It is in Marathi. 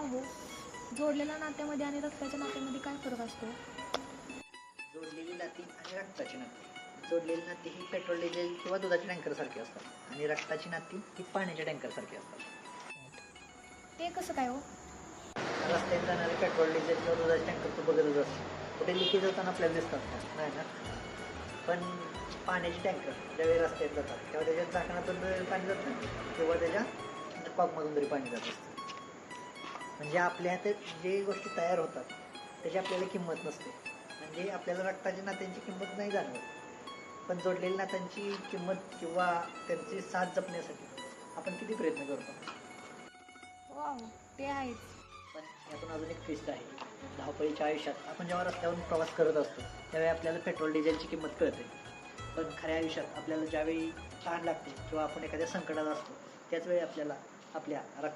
भाऊ, जोडलेल्या नात्यामध्ये आणि रक्ताच्या नात्यामध्ये काय फरक असतो? जोडलेली नाती आणि रक्ताची नाती. जोडलेली नाती ही पेट्रोल डिझेल किंवा दुधाच्या टँकरसारखी असतात आणि रक्ताची नाती ही पाण्याच्या टँकरसारखी असतात. ते कसं काय हो? रस्त्यात जाणारे पेट्रोल डिझेल किंवा दुधाचे टँकर तू बघतच असतो. कुठे लिकेज होताना आपल्याला दिसतात का? नाही ना. पण पाण्याचे टँकर ज्यावेळी रस्त्यात जातात तेव्हा त्याच्या झाकणातून तरी पाणी जातं किंवा त्याच्या कॉकमधून तरी पाणी जात असतं. म्हणजे आपल्या हातात जे गोष्टी तयार होतात त्याची आपल्याला किंमत नसते. म्हणजे आपल्याला रक्ताच्या नात्यांची किंमत नाही जाणवत, पण जोडलेल्या नात्यांची किंमत किंवा त्यांची साथ जपण्यासाठी आपण किती प्रयत्न करतो. वाव, ते आहेच. पण यातून अजून एक ट्विस्ट आहे. धावपळीच्या आयुष्यात आपण जेव्हा रस्त्यावरून प्रवास करत असतो त्यावेळी आपल्याला पेट्रोल डिझेलची किंमत कळते, पण खऱ्या आयुष्यात आपल्याला ज्यावेळी तहान लागते किंवा आपण एखाद्या संकटात असतो त्याच वेळी आपल्याला आपल्या